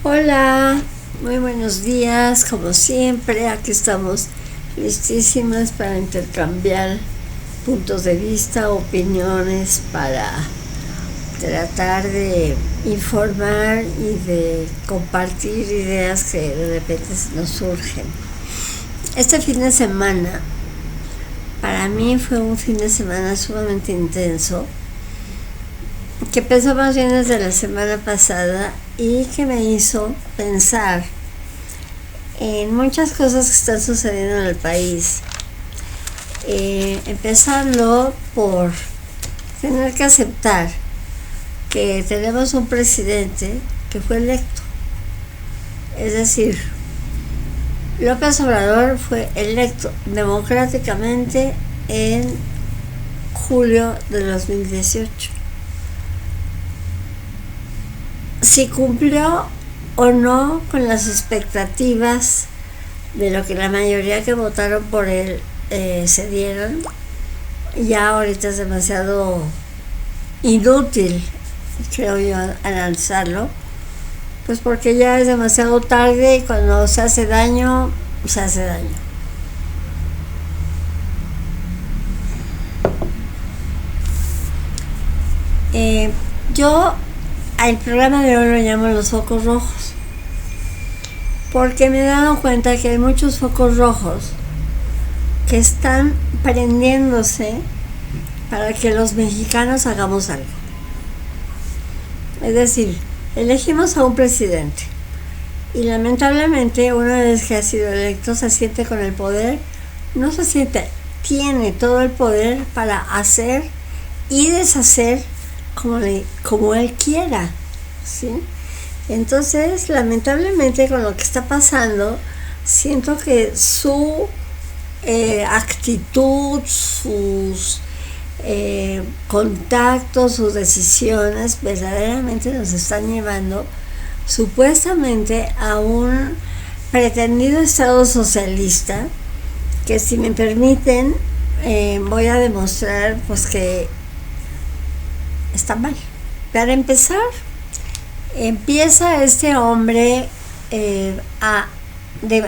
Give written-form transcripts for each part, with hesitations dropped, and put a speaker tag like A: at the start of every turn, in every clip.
A: Hola, muy buenos días, como siempre, aquí estamos listísimas para intercambiar puntos de vista, opiniones, para tratar de informar y de compartir ideas que de repente nos surgen. Este fin de semana, para mí fue un fin de semana sumamente intenso, que empezó más bien desde la semana pasada y que me hizo pensar en muchas cosas que están sucediendo en el país. Empezando por tener que aceptar que tenemos un presidente que fue electo. Es decir, López Obrador fue electo democráticamente en julio de 2018. Si cumplió o no con las expectativas de lo que la mayoría que votaron por él se dieron, ya ahorita es demasiado inútil, creo yo, analizarlo, pues porque ya es demasiado tarde y cuando se hace daño, se hace daño. Yo al programa de hoy lo llamo los focos rojos, porque me he dado cuenta que hay muchos focos rojos que están prendiéndose para que los mexicanos hagamos algo. Es decir, elegimos a un presidente y lamentablemente una vez que ha sido electo se siente con el poder, no se siente, tiene todo el poder para hacer y deshacer como él quiera, ¿sí? Entonces, lamentablemente con lo que está pasando, siento que su actitud, sus contactos, sus decisiones verdaderamente nos están llevando supuestamente a un pretendido estado socialista que, si me permiten, voy a demostrar pues que está mal. Para empezar, empieza este hombre a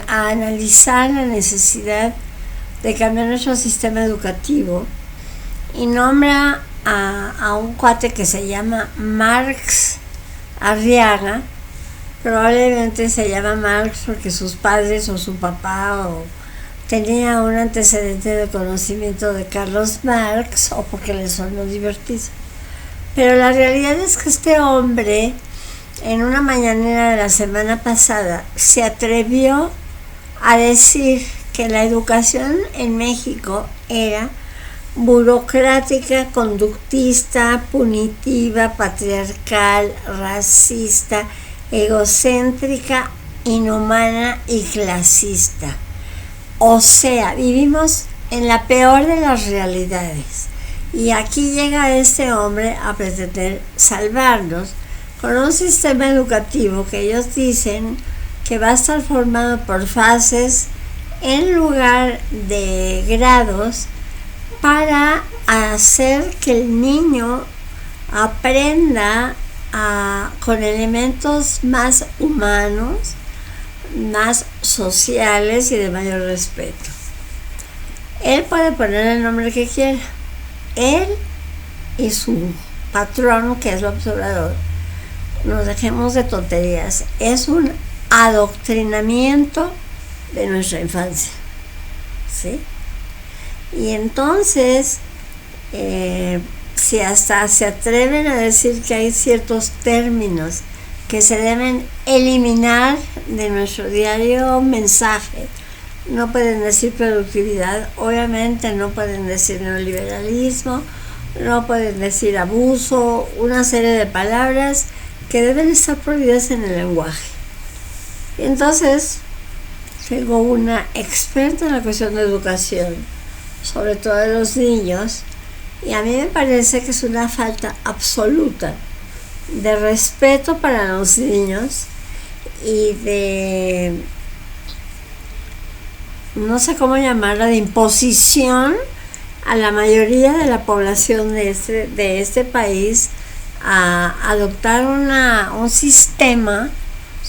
A: analizar la necesidad de cambiar nuestro sistema educativo y nombra a un cuate que se llama Marx Arriaga. Probablemente se llama Marx porque sus padres o su papá tenía un antecedente de conocimiento de Carlos Marx, o porque le sonó divertido. Pero la realidad es que este hombre, en una mañanera de la semana pasada, se atrevió a decir que la educación en México era burocrática, conductista, punitiva, patriarcal, racista, egocéntrica, inhumana y clasista. O sea, vivimos en la peor de las realidades. Y aquí llega este hombre a pretender salvarnos con un sistema educativo que ellos dicen que va a estar formado por fases en lugar de grados, para hacer que el niño aprenda con elementos más humanos, más sociales y de mayor respeto. Él puede poner el nombre que quiera. Él y su patrón, que es López Obrador, nos dejemos de tonterías, es un adoctrinamiento de nuestra infancia, ¿sí? Y entonces, si hasta se atreven a decir que hay ciertos términos que se deben eliminar de nuestro diario mensaje, no pueden decir productividad, obviamente no pueden decir neoliberalismo, no pueden decir abuso, una serie de palabras que deben estar prohibidas en el lenguaje. Entonces, tengo una experta en la cuestión de educación, sobre todo de los niños, y a mí me parece que es una falta absoluta de respeto para los niños y de, no sé cómo llamarla, de imposición a la mayoría de la población de este país a adoptar un sistema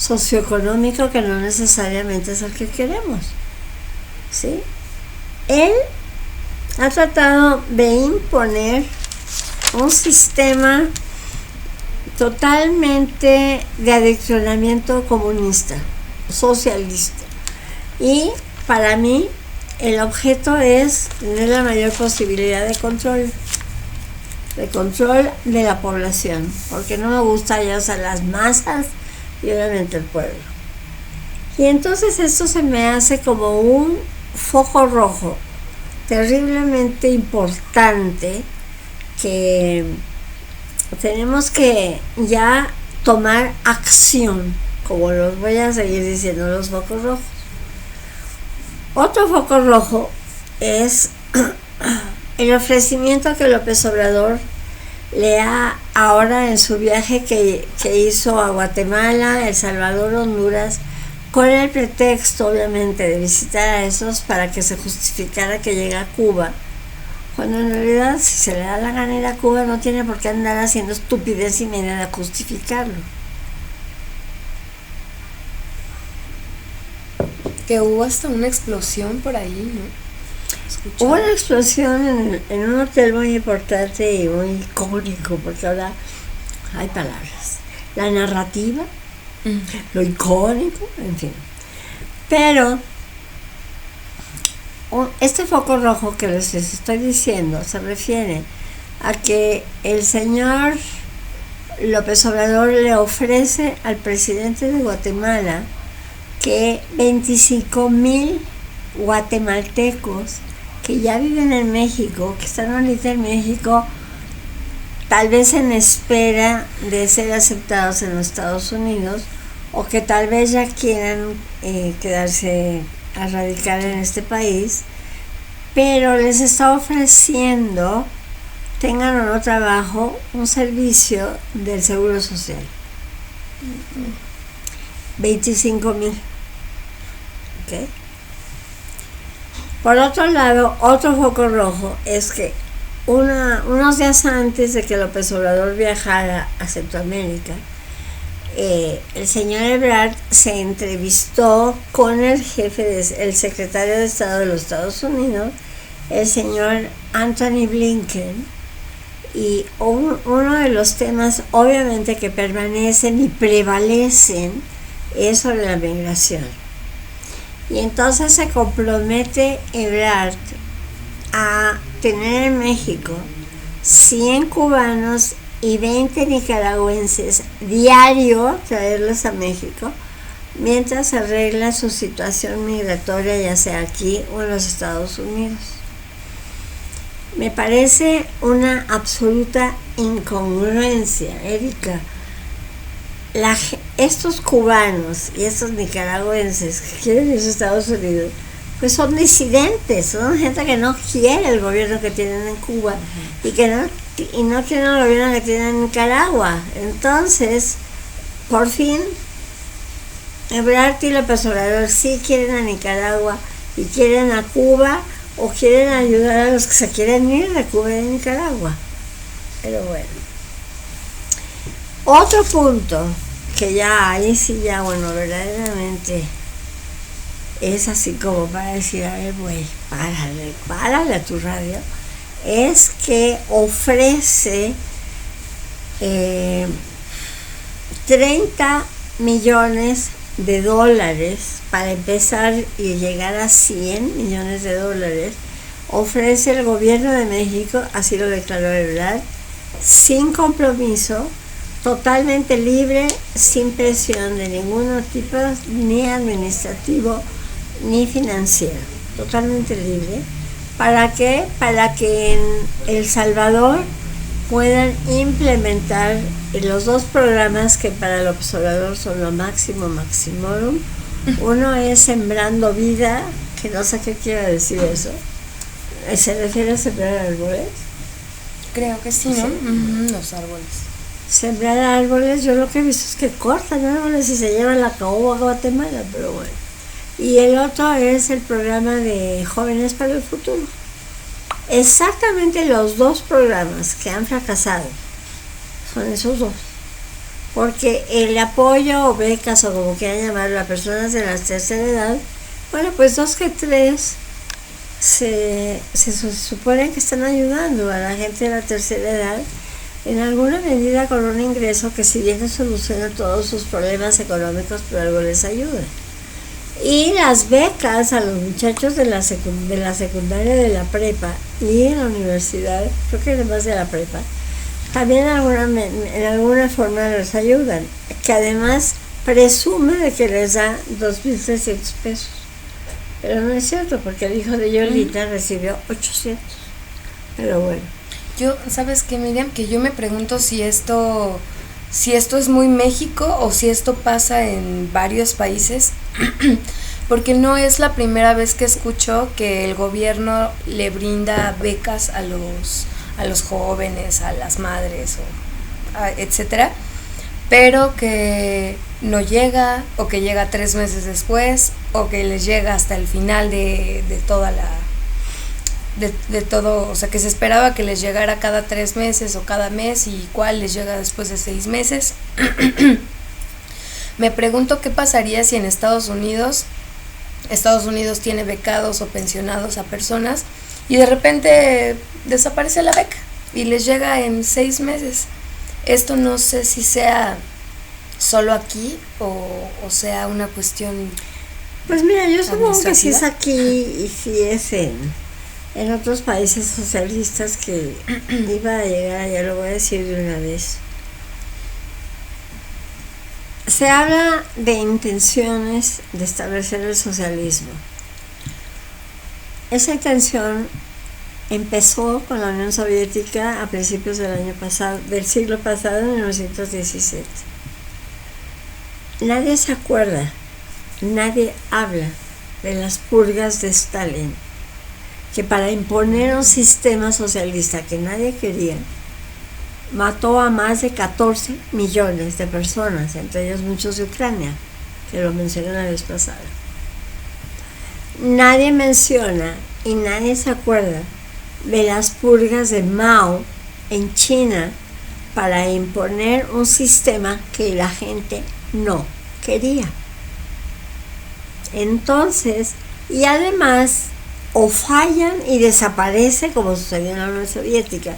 A: socioeconómico que no necesariamente es el que queremos, ¿sí? Él ha tratado de imponer un sistema totalmente de adoctrinamiento comunista, socialista. Y para mí el objeto es tener la mayor posibilidad de control de la población, porque no me gusta ya a las masas y obviamente el pueblo. Y entonces esto se me hace como un foco rojo terriblemente importante que tenemos que ya tomar acción, como los voy a seguir diciendo, los focos rojos. Otro foco rojo es el ofrecimiento que López Obrador le ha ahora en su viaje que hizo a Guatemala, El Salvador, Honduras, con el pretexto obviamente de visitar a esos para que se justificara que llega a Cuba, cuando en realidad si se le da la gana ir a Cuba no tiene por qué andar haciendo estupidez y media de justificarlo.
B: Que hubo hasta una explosión por ahí, ¿no?
A: Escuchado. Hubo una explosión en un hotel muy importante y muy icónico, porque ahora hay palabras. La narrativa, lo icónico, en fin. Pero este foco rojo que les estoy diciendo se refiere a que el señor López Obrador le ofrece al presidente de Guatemala que 25,000 guatemaltecos que ya viven en México, que están ahorita en México, tal vez en espera de ser aceptados en los Estados Unidos, o que tal vez ya quieran quedarse a radicar en este país, pero les está ofreciendo, tengan o no trabajo, un servicio del Seguro Social. 25,000. ¿Okay? Por otro lado, otro foco rojo es que unos días antes de que López Obrador viajara a Centroamérica, el señor Ebrard se entrevistó con el secretario de Estado de los Estados Unidos, el señor Anthony Blinken, y uno de los temas obviamente que permanecen y prevalecen es sobre la migración. Y entonces se compromete Ebrard a tener en México 100 cubanos y 20 nicaragüenses diario, traerlos a México, mientras arregla su situación migratoria, ya sea aquí o en los Estados Unidos. Me parece una absoluta incongruencia, Erika. Estos cubanos y estos nicaragüenses que quieren ir a Estados Unidos, pues son disidentes, son gente que no quiere el gobierno que tienen en Cuba y no quieren el gobierno que tienen en Nicaragua. Entonces, por fin, Ebrard y López Obrador sí quieren a Nicaragua y quieren a Cuba, o quieren ayudar a los que se quieren ir de Cuba y de Nicaragua. Pero bueno. Otro punto que ya ahí sí ya, bueno, verdaderamente es así como para decir, a ver, güey, párale a tu radio, es que ofrece 30 millones de dólares para empezar y llegar a 100 millones de dólares. Ofrece el gobierno de México, así lo declaró Ebrard, sin compromiso, totalmente libre, sin presión de ningún tipo, ni administrativo ni financiero, totalmente libre. ¿Para qué? Para que en El Salvador puedan implementar los dos programas que para el observador son lo maximorum. Uno es Sembrando Vida, que no sé qué quiere decir eso. ¿Se refiere a sembrar árboles?
B: Creo que sí, ¿no? Sí. Los árboles.
A: Sembrar árboles, yo lo que he visto es que cortan árboles y se llevan la caoba a Guatemala, pero bueno. Y el otro es el programa de Jóvenes para el Futuro. Exactamente los dos programas que han fracasado son esos dos. porque el apoyo o becas o como quieran llamarlo a personas de la tercera edad, bueno, pues 2 que 3 se supone que están ayudando a la gente de la tercera edad en alguna medida con un ingreso que si bien no soluciona todos sus problemas económicos, pero algo les ayuda. Y las becas a los muchachos de la secundaria, de la prepa y en la universidad, creo que además de la prepa, también en alguna forma les ayudan, que además presume de que les da 2.300 pesos. Pero no es cierto, porque el hijo de Yolita recibió 800. Pero bueno.
B: Yo, ¿sabes qué, Miriam? Que yo me pregunto si esto es muy México o si esto pasa en varios países, porque no es la primera vez que escucho que el gobierno le brinda becas a los jóvenes, a las madres, etcétera, pero que no llega, o que llega 3 meses después, o que les llega hasta el final de toda de todo, o sea, que se esperaba que les llegara cada 3 meses o cada mes, y cuál les llega después de 6 meses. Me pregunto qué pasaría si en Estados Unidos tiene becados o pensionados a personas y de repente desaparece la beca y les llega en 6 meses. Esto no sé si sea solo aquí o sea una cuestión.
A: Pues mira, yo supongo que si es aquí y si es en otros países socialistas que iba a llegar, ya lo voy a decir de una vez. Se habla de intenciones de establecer el socialismo. Esa intención empezó con la Unión Soviética a principios del siglo pasado, en 1917. Nadie se acuerda, nadie habla de las purgas de Stalin, que para imponer un sistema socialista que nadie quería, mató a más de 14 millones de personas, entre ellos muchos de Ucrania, que lo mencioné la vez pasada. Nadie menciona y nadie se acuerda de las purgas de Mao en China para imponer un sistema que la gente no quería. Entonces, y además, o fallan y desaparece, como sucedió en la Unión Soviética,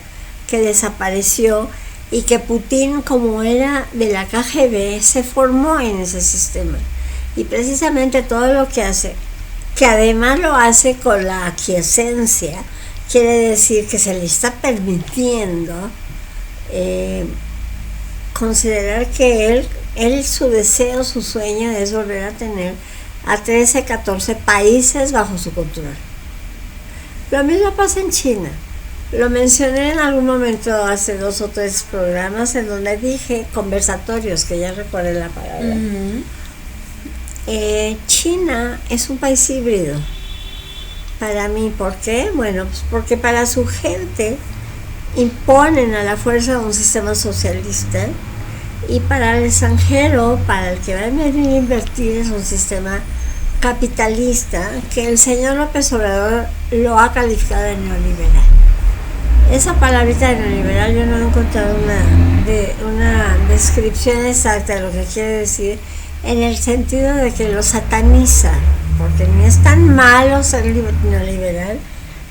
A: que desapareció, y que Putin, como era de la KGB, se formó en ese sistema. Y precisamente todo lo que hace, que además lo hace con la aquiescencia, quiere decir que se le está permitiendo considerar que él su deseo, su sueño es volver a tener a 13, 14 países bajo su control. Lo mismo pasa en China. Lo mencioné en algún momento hace 2 o 3 programas en donde dije conversatorios, que ya recuerdo la palabra. China es un país híbrido para mí. ¿Por qué? Bueno, pues porque para su gente imponen a la fuerza un sistema socialista, y para el extranjero, para el que va a venir a invertir, es un sistema capitalista que el señor López Obrador lo ha calificado de neoliberal. Esa palabrita de neoliberal yo no he encontrado una descripción exacta de lo que quiere decir, en el sentido de que lo sataniza, porque ni es tan malo ser neoliberal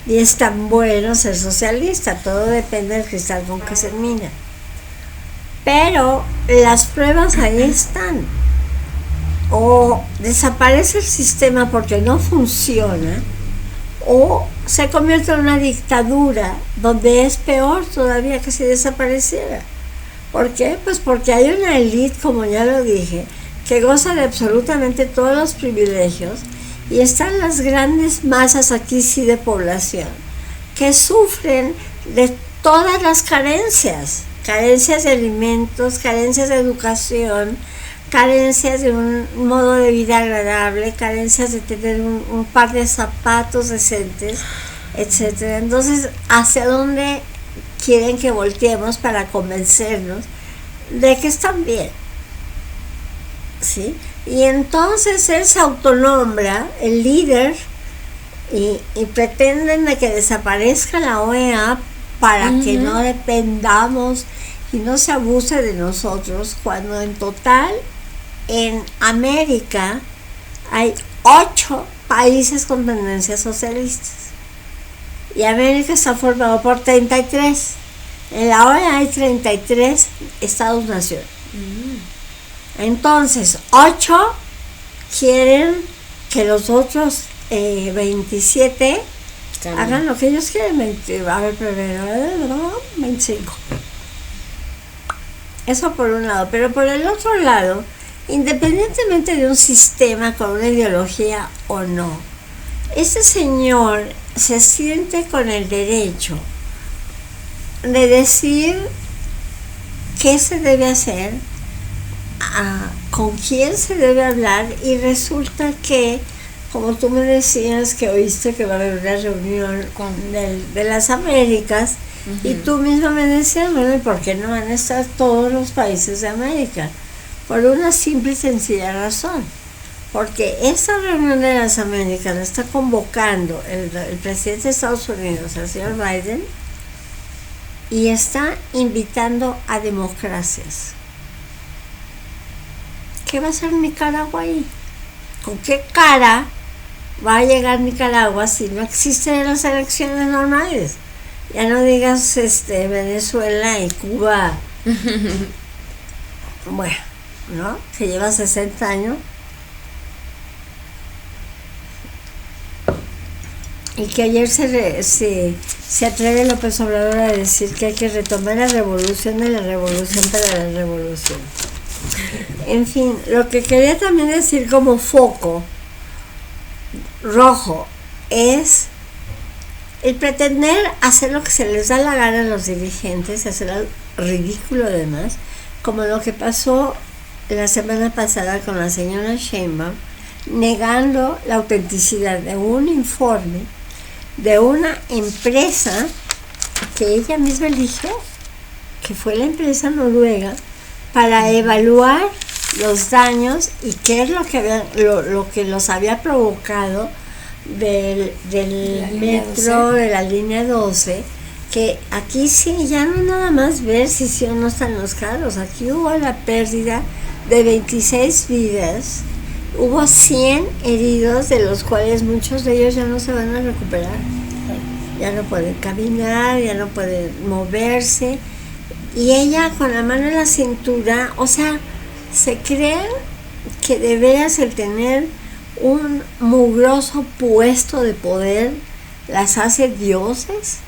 A: ni es tan bueno ser socialista, todo depende del cristal con que se mira. Pero las pruebas ahí están. O desaparece el sistema porque no funciona, o se convierte en una dictadura donde es peor todavía que si desapareciera. ¿Por qué? Pues porque hay una élite, como ya lo dije, que goza de absolutamente todos los privilegios, y están las grandes masas aquí sí de población que sufren de todas las carencias de alimentos, carencias de educación, carencias de un modo de vida agradable, carencias de tener un par de zapatos decentes, etcétera. Entonces, ¿hacia dónde quieren que volteemos para convencernos de que están bien? ¿Sí? Y entonces él se autonombra el líder y pretenden de que desaparezca la OEA para que no dependamos y no se abuse de nosotros cuando en total en América hay 8 países con tendencias socialistas y América está formado por 33. En la OEA hay 33 estados-nación. Entonces 8 quieren que los otros 27 hagan lo que ellos quieren. 25. Eso por un lado, pero por el otro lado, independientemente de un sistema con una ideología o no, este señor se siente con el derecho de decir qué se debe hacer, con quién se debe hablar, y resulta que, como tú me decías que oíste que va a haber una reunión de las Américas, y tú misma me decías, bueno, ¿y por qué no van a estar todos los países de América? Por una simple y sencilla razón, porque esta reunión de las Américas la está convocando el presidente de Estados Unidos, el señor Biden, y está invitando a democracias. ¿Qué va a hacer Nicaragua ahí? ¿Con qué cara va a llegar Nicaragua si no existen las elecciones normales? Ya no digas Venezuela y Cuba. Bueno, ¿no? Que lleva 60 años. Y que ayer se atreve López Obrador a decir que hay que retomar la revolución de la revolución para la revolución. En fin, lo que quería también decir como foco rojo es el pretender hacer lo que se les da la gana a los dirigentes, hacer algo ridículo además, como lo que pasó la semana pasada con la señora Sheinbaum, negando la autenticidad de un informe de una empresa que ella misma eligió, que fue la empresa noruega, para evaluar los daños y qué es lo que los había provocado del metro de la línea 12, que aquí sí, ya no nada más ver si sí o no están los carros, aquí hubo la pérdida de 26 vidas, hubo 100 heridos, de los cuales muchos de ellos ya no se van a recuperar, ya no pueden caminar, ya no pueden moverse, y ella con la mano en la cintura, o sea, se creen que de veras el tener un mugroso puesto de poder las hace dioses.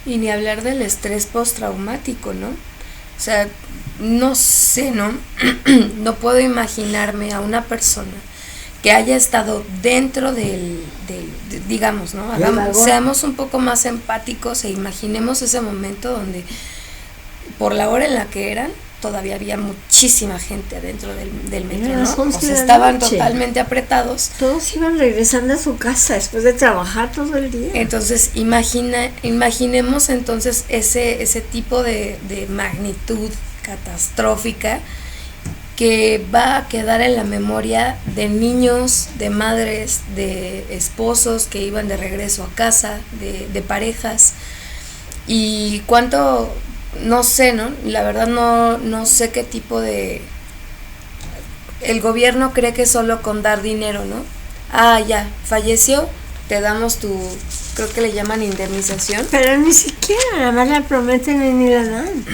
B: Y ni hablar del estrés postraumático, ¿no? O sea, no sé, ¿no? No puedo imaginarme a una persona que haya estado dentro digamos, ¿no? Seamos un poco más empáticos e imaginemos ese momento donde, por la hora en la que eran, todavía había muchísima gente adentro del metro, ¿no? O sea, estaban totalmente apretados.
A: Todos iban regresando a su casa después de trabajar todo el día.
B: Entonces, imaginemos entonces ese tipo de magnitud catastrófica que va a quedar en la memoria de niños, de madres, de esposos que iban de regreso a casa, de parejas. Y cuánto, no sé, ¿no? La verdad no sé qué tipo de... El gobierno cree que solo con dar dinero, ¿no? Ah, ya, falleció, te damos tu, creo que le llaman indemnización.
A: Pero ni siquiera, nada más la prometen y ni la dan.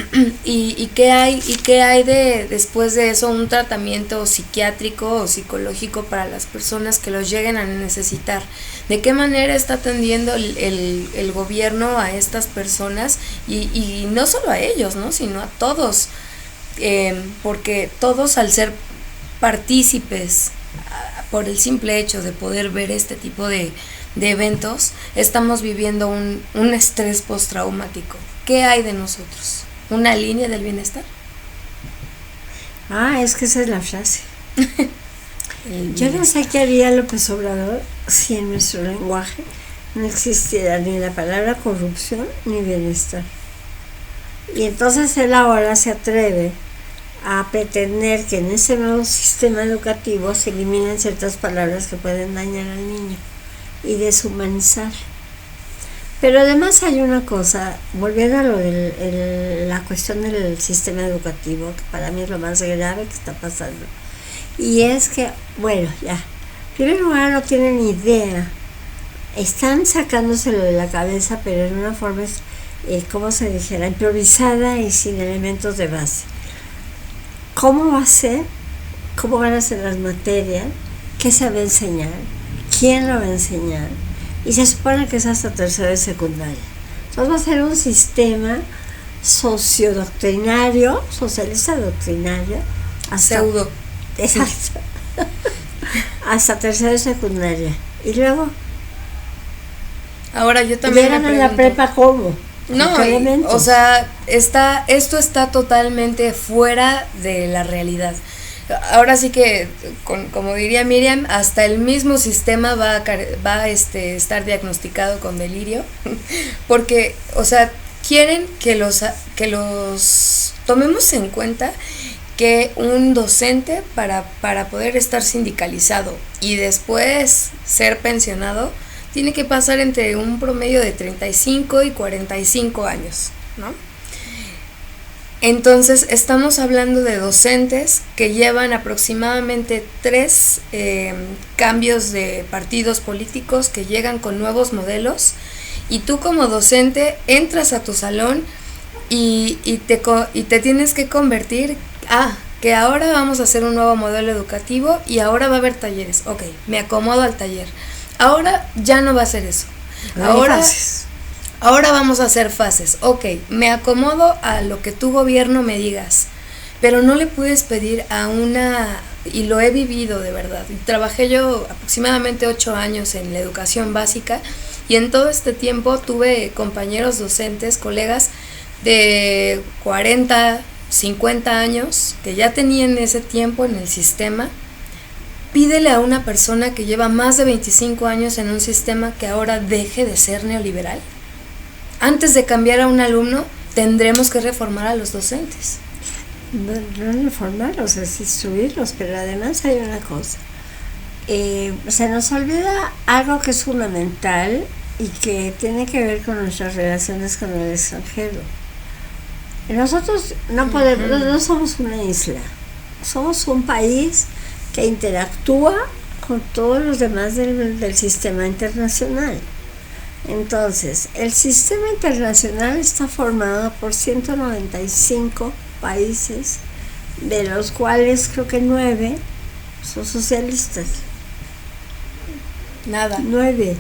B: ¿Y qué hay de después de eso? Un tratamiento psiquiátrico o psicológico para las personas que los lleguen a necesitar. ¿De qué manera está atendiendo el gobierno a estas personas? Y no solo a ellos, ¿no? Sino a todos. Porque todos, al ser partícipes por el simple hecho de poder ver este tipo de eventos, estamos viviendo un estrés postraumático. ¿Qué hay de nosotros? ¿Una línea del bienestar?
A: Es que esa es la frase. Yo no sé qué haría López Obrador si en nuestro lenguaje no existiera ni la palabra corrupción ni bienestar. Y entonces él ahora se atreve a pretender que en ese nuevo sistema educativo se eliminen ciertas palabras que pueden dañar al niño y deshumanizar. Pero además hay una cosa, volviendo a lo de la cuestión del sistema educativo, que para mí es lo más grave que está pasando. Y es que, bueno, ya, en primer lugar no tienen idea, están sacándoselo de la cabeza, pero en una forma, ¿cómo se dijera?, improvisada y sin elementos de base. ¿Cómo va a ser? ¿Cómo van a ser las materias? ¿Qué se va a enseñar? ¿Quién lo va a enseñar? Y se supone que es hasta tercero de secundaria. Entonces va a ser un sistema sociodoctrinario, socialista doctrinario, hasta,
B: pseudo.
A: Exacto. Hasta tercero de secundaria. Y luego,
B: ahora yo también
A: llegan a la prepa, ¿cómo?
B: No, o sea, esto está totalmente fuera de la realidad. Ahora sí que, como diría Miriam, hasta el mismo sistema va a estar diagnosticado con delirio, porque, o sea, quieren que los tomemos en cuenta que un docente para poder estar sindicalizado y después ser pensionado tiene que pasar entre un promedio de 35 y 45 años, ¿no? Entonces estamos hablando de docentes que llevan aproximadamente 3 cambios de partidos políticos, que llegan con nuevos modelos, y tú como docente entras a tu salón y te tienes que convertir que ahora vamos a hacer un nuevo modelo educativo y ahora va a haber talleres. Ok, me acomodo al taller. Ahora ya no va a ser eso. Ahora vamos a hacer fases. Ok, me acomodo a lo que tu gobierno me digas, pero no le puedes pedir y lo he vivido de verdad. Trabajé yo aproximadamente 8 años en la educación básica, y en todo este tiempo tuve compañeros docentes, colegas de 40, 50 años que ya tenían ese tiempo en el sistema. Pídele a una persona que lleva más de 25 años en un sistema que ahora deje de ser neoliberal. Antes de cambiar a un alumno, tendremos que reformar a los docentes.
A: No reformarlos, es instruirlos, pero además hay una cosa. Se nos olvida algo que es fundamental y que tiene que ver con nuestras relaciones con el extranjero. Nosotros no somos una isla, somos un país que interactúa con todos los demás del sistema internacional. Entonces, el sistema internacional está formado por 195 países, de los cuales creo que 9 son socialistas. 9.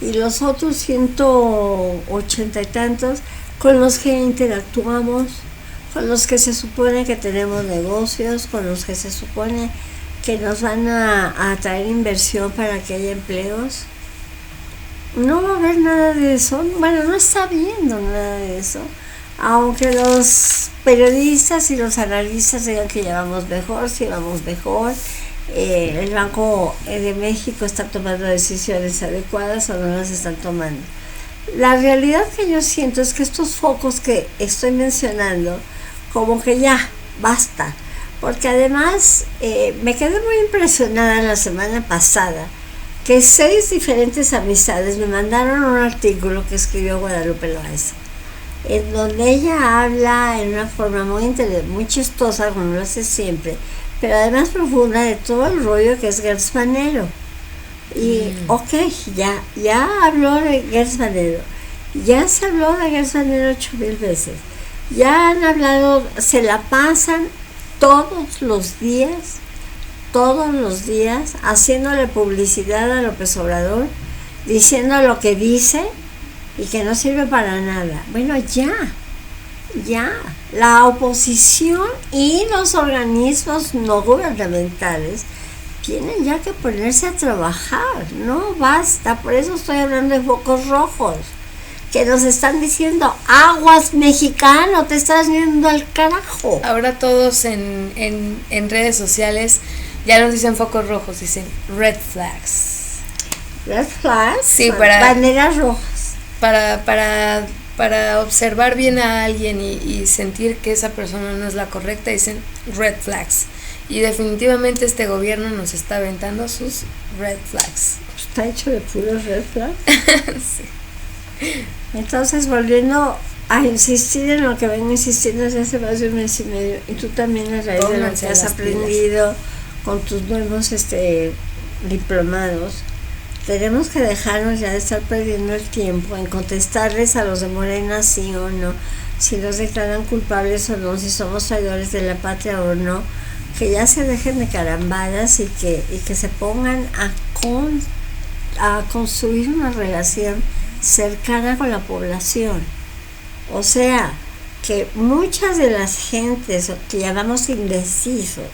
A: Y los otros 180 y tantos con los que interactuamos, con los que se supone que tenemos negocios, con los que se supone que nos van a atraer inversión para que haya empleos. No va a haber nada de eso. Bueno, no está viendo nada de eso, aunque los periodistas y los analistas digan que ya vamos mejor, sí vamos mejor. El Banco de México está tomando decisiones adecuadas o no las están tomando. La realidad que yo siento es que estos focos que estoy mencionando, como que ya basta, porque además me quedé muy impresionada la semana pasada que 6 diferentes amistades me mandaron un artículo que escribió Guadalupe Loaiza, en donde ella habla en una forma muy chistosa, como lo hace siempre, pero además profunda, de todo el rollo que es Gertz Manero. Y ya habló de Gertz Manero, ya se habló de Gertz Manero 8,000 veces, ya han hablado, se la pasan todos los días haciéndole publicidad a López Obrador, diciendo lo que dice y que no sirve para nada. Bueno, ya, la oposición y los organismos no gubernamentales tienen ya que ponerse a trabajar, no basta. Por eso estoy hablando de focos rojos, que nos están diciendo: aguas, mexicano, te estás yendo al carajo.
B: Ahora todos en redes sociales ya nos dicen focos rojos, dicen red flags.
A: ¿Red flags?
B: Sí,
A: banderas rojas.
B: Para observar bien a alguien y sentir que esa persona no es la correcta, dicen red flags. Y definitivamente este gobierno nos está aventando sus red flags.
A: Está hecho de puros red flags.
B: Sí.
A: Entonces, volviendo a insistir en lo que vengo insistiendo desde hace más de un mes y medio, y tú también a raíz de lo que has aprendido con tus nuevos diplomados, tenemos que dejarnos ya de estar perdiendo el tiempo en contestarles a los de Morena sí o no, si los declaran culpables o no, si somos traidores de la patria o no, que ya se dejen de carambadas y que se pongan a construir una relación cercana con la población. O sea, que muchas de las gentes que llamamos indecisos,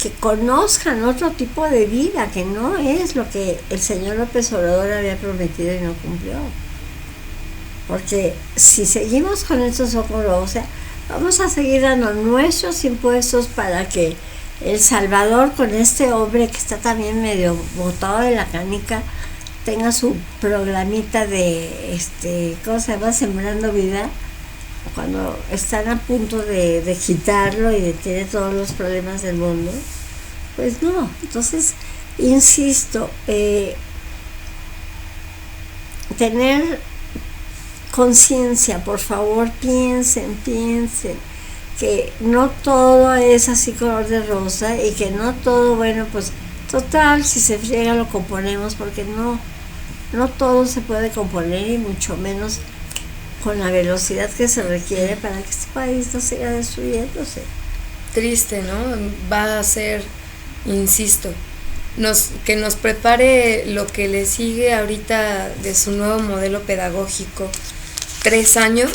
A: que conozcan otro tipo de vida, que no es lo que el señor López Obrador había prometido y no cumplió. Porque si seguimos con estos ojos, o sea, vamos a seguir dando nuestros impuestos para que El Salvador, con este hombre que está también medio botado de la canica, tenga su programita de, ¿cómo se llama? Sembrando Vida, cuando están a punto de quitarlo y de tener todos los problemas del mundo. Pues no. Entonces, insisto, tener conciencia, por favor, piensen, que no todo es así color de rosa y que no todo, bueno, pues total, si se friega lo componemos, porque no todo se puede componer, y mucho menos con la velocidad que se requiere para que este país no siga destruyéndose.
B: Triste, ¿no? Va a ser, insisto, que nos prepare lo que le sigue ahorita de su nuevo modelo pedagógico. 3 años,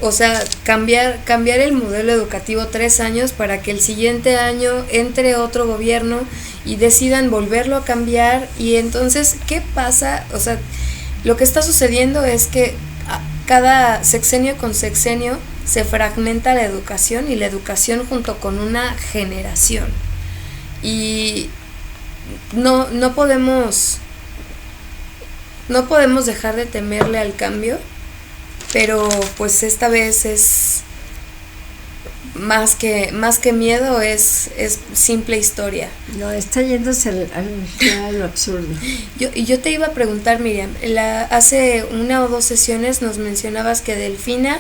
B: o sea, cambiar el modelo educativo 3 años para que el siguiente año entre otro gobierno y decidan volverlo a cambiar. Y entonces, ¿qué pasa? O sea, lo que está sucediendo es que cada sexenio con sexenio se fragmenta la educación, y la educación junto con una generación. Y no podemos dejar de temerle al cambio, pero pues esta vez es más que miedo, es simple historia.
A: No, está yéndose a lo absurdo.
B: Yo te iba a preguntar, Miriam, hace 1 o 2 sesiones nos mencionabas que Delfina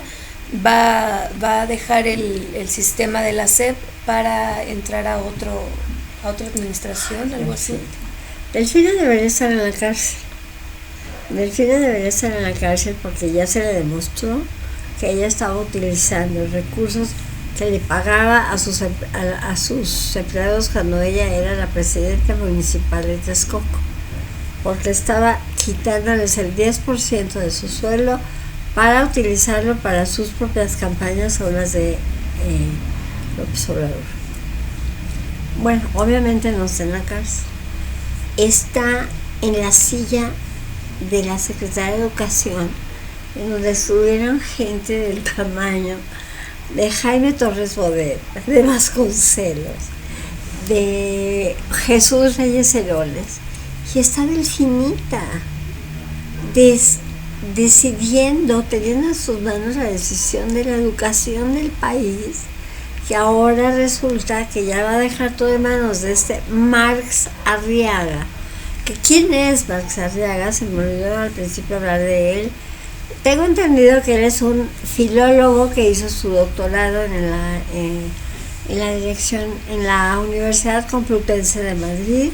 B: va a dejar el sistema de la SEP para entrar a otra administración, algo así.
A: Delfina debería estar en la cárcel. Porque ya se le demostró que ella estaba utilizando recursos que le pagaba a sus empleados cuando ella era la presidenta municipal de Texcoco, porque estaba quitándoles el 10% de su sueldo para utilizarlo para sus propias campañas o las de López Obrador. Bueno, obviamente no está en la cárcel, está en la silla de la Secretaría de Educación, en donde estuvieron gente del tamaño de Jaime Torres Bodet, de Vasconcelos, de Jesús Reyes Heroles, y está Delfinita decidiendo, teniendo en sus manos la decisión de la educación del país, que ahora resulta que ya va a dejar todo en manos de Marx Arriaga. ¿Quién es Marx Arriaga? Se me olvidó al principio hablar de él. Tengo entendido que él es un filólogo que hizo su doctorado en la dirección en la Universidad Complutense de Madrid,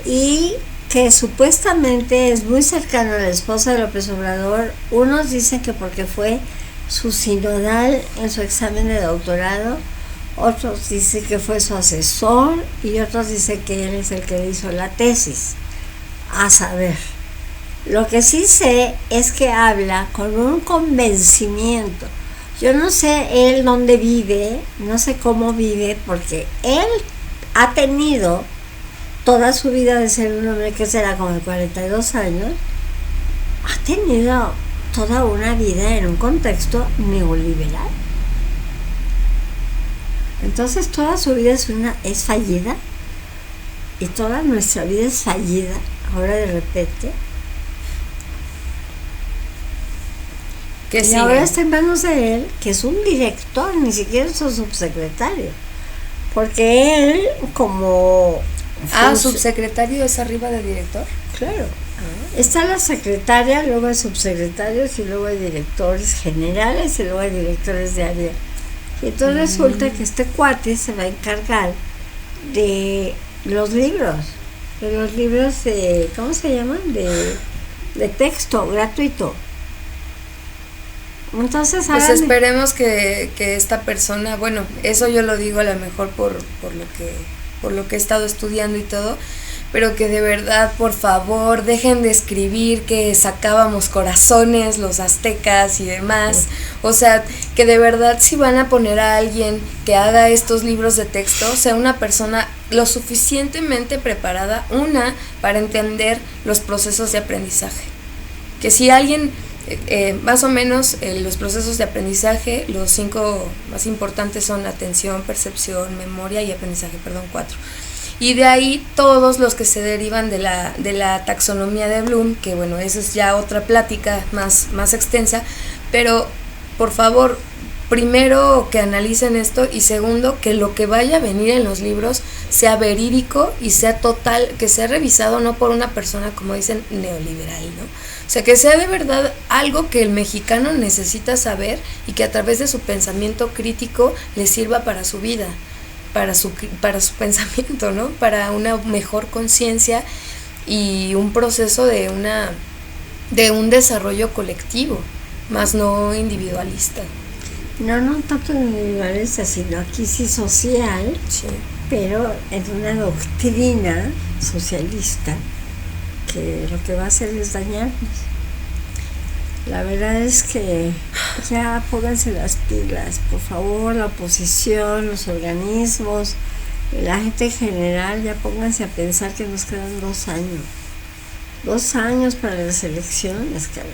A: y que supuestamente es muy cercano a la esposa de López Obrador. Unos dicen que porque fue su sinodal en su examen de doctorado, otros dicen que fue su asesor, y otros dicen que él es el que hizo la tesis. A saber. Lo que sí sé es que habla con un convencimiento. Yo no sé él dónde vive, no sé cómo vive, porque él ha tenido toda su vida de ser un hombre que será como de 42 años, ha tenido toda una vida en un contexto neoliberal. Entonces toda su vida es fallida, y toda nuestra vida es fallida ahora de repente. Y ahora está en manos de él, que es un director, ni siquiera es un subsecretario, porque él como...
B: ¿subsecretario es arriba de director?
A: Claro, Está la secretaria, luego hay subsecretarios y luego hay directores generales y luego hay directores de área. Y entonces resulta que este cuate se va a encargar de los libros de, ¿cómo se llaman? De texto gratuito. Entonces,
B: pues esperemos que esta persona, bueno, eso yo lo digo a lo mejor por lo que he estado estudiando y todo, pero que de verdad, por favor, dejen de escribir que sacábamos corazones los aztecas y demás. O sea, que de verdad, si van a poner a alguien que haga estos libros de texto, sea una persona lo suficientemente preparada, para entender los procesos de aprendizaje. Que si alguien, más o menos, los procesos de aprendizaje, los 5 más importantes son atención, percepción, memoria y aprendizaje, 4. Y de ahí todos los que se derivan de la taxonomía de Bloom, que bueno, esa es ya otra plática más extensa, pero por favor, primero que analicen esto y segundo, que lo que vaya a venir en los libros sea verídico y sea total, que sea revisado no por una persona, como dicen, neoliberal, ¿no? O sea, que sea de verdad algo que el mexicano necesita saber y que a través de su pensamiento crítico le sirva para su vida. Para su pensamiento, ¿no? Para una mejor conciencia y un proceso de un desarrollo colectivo, más no individualista.
A: No tanto individualista, sino aquí sí social, sí, pero en una doctrina socialista que lo que va a hacer es dañarnos. La verdad es que ya pónganse las pilas, por favor, la oposición, los organismos, la gente en general, ya pónganse a pensar que nos quedan 2 años. 2 años para las elecciones, caray.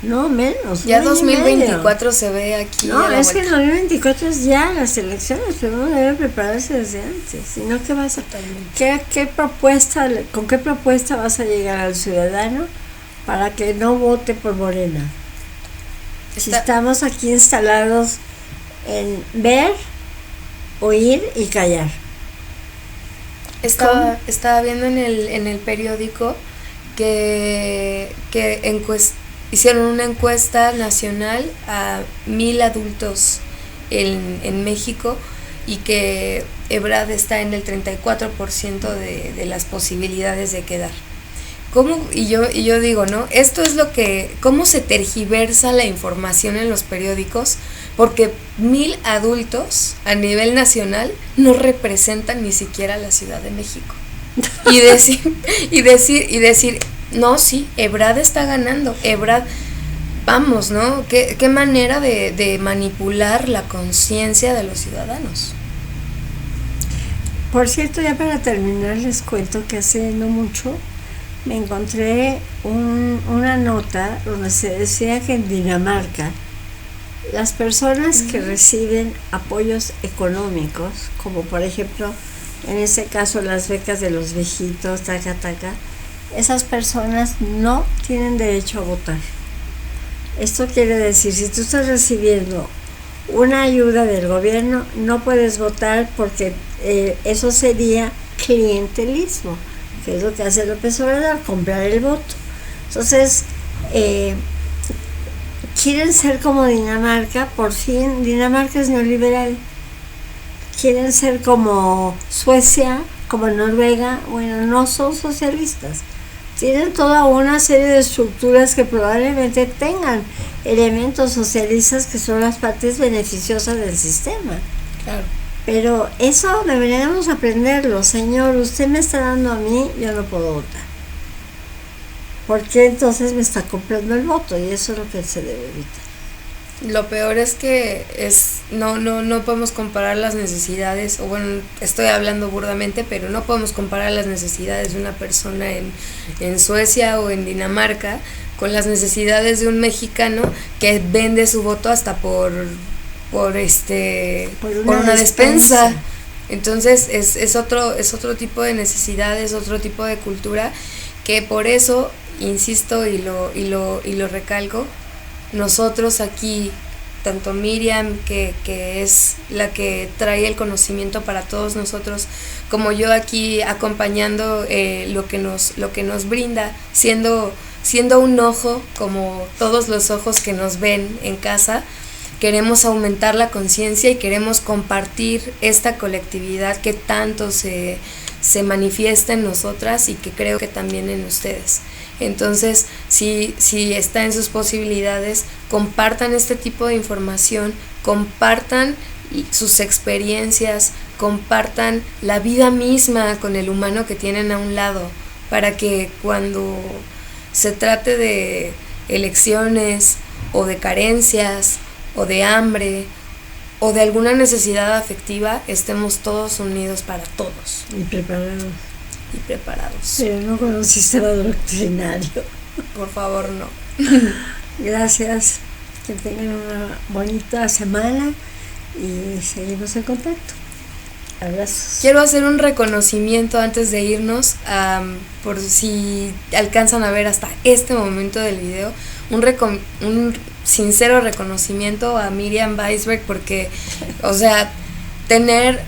A: No, menos.
B: Ya 2024 se ve aquí.
A: No, es que en 2024 es ya las elecciones, pero uno debe prepararse desde antes. Si no, ¿qué vas a con qué propuesta vas a llegar al ciudadano para que no vote por Morena? Si estamos aquí instalados en ver, oír y callar.
B: Estaba viendo en el periódico que hicieron una encuesta nacional a 1,000 adultos en México y que Ebrard está en el 34% de las posibilidades de quedar. ¿Cómo? Y yo digo, ¿no? Esto es cómo se tergiversa la información en los periódicos, porque 1,000 adultos a nivel nacional no representan ni siquiera la Ciudad de México. Y decir, no, sí, Ebrard está ganando, Ebrard, vamos, ¿no? ¿Qué manera de manipular la conciencia de los ciudadanos?
A: Por cierto, ya para terminar les cuento que hace no mucho me encontré una nota donde se decía que en Dinamarca las personas que reciben apoyos económicos, como por ejemplo en este caso las becas de los viejitos, esas personas no tienen derecho a votar. Esto quiere decir, si tú estás recibiendo una ayuda del gobierno, no puedes votar porque eso sería clientelismo, que es lo que hace López Obrador, comprar el voto. Entonces, quieren ser como Dinamarca, por fin. Dinamarca es neoliberal. Quieren ser como Suecia, como Noruega. Bueno, no son socialistas. Tienen toda una serie de estructuras que probablemente tengan elementos socialistas que son las partes beneficiosas del sistema.
B: Claro.
A: Pero eso deberíamos aprenderlo. Señor, usted me está dando a mí, yo no puedo votar. ¿Por qué entonces me está comprando el voto? Y eso es lo que se debe evitar.
B: Lo peor es que no podemos comparar las necesidades, o bueno, estoy hablando burdamente, pero no podemos comparar las necesidades de una persona en Suecia o en Dinamarca con las necesidades de un mexicano que vende su voto hasta por una despensa. Entonces es otro tipo de necesidades, otro tipo de cultura, que por eso insisto y lo recalco, nosotros aquí tanto Miriam, que es la que trae el conocimiento para todos nosotros, como yo aquí acompañando lo que nos brinda, siendo un ojo, como todos los ojos que nos ven en casa. Queremos aumentar la conciencia y queremos compartir esta colectividad que tanto se manifiesta en nosotras y que creo que también en ustedes. Entonces, si está en sus posibilidades, compartan este tipo de información, compartan sus experiencias, compartan la vida misma con el humano que tienen a un lado, para que cuando se trate de elecciones o de carencias o de hambre o de alguna necesidad afectiva, estemos todos unidos para todos.
A: Y preparados.
B: Pero
A: no con un sistema doctrinario.
B: Por favor, no.
A: Gracias. Que tengan una bonita semana y seguimos en contacto. Abrazos.
B: Quiero hacer un reconocimiento antes de irnos, por si alcanzan a ver hasta este momento del video, un sincero reconocimiento a Miriam Weisberg, porque, o sea, tener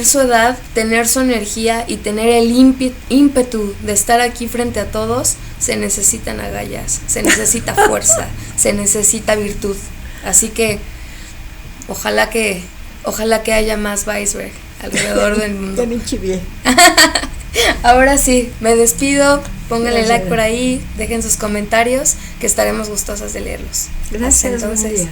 B: su edad, tener su energía y tener el ímpetu de estar aquí frente a todos, se necesitan agallas, se necesita fuerza, se necesita virtud. Así que ojalá que haya más Weisberg alrededor del mundo. Ahora sí, me despido. Pónganle like por ahí, dejen sus comentarios, que estaremos gustosas de leerlos.
A: Gracias.
B: Hasta entonces.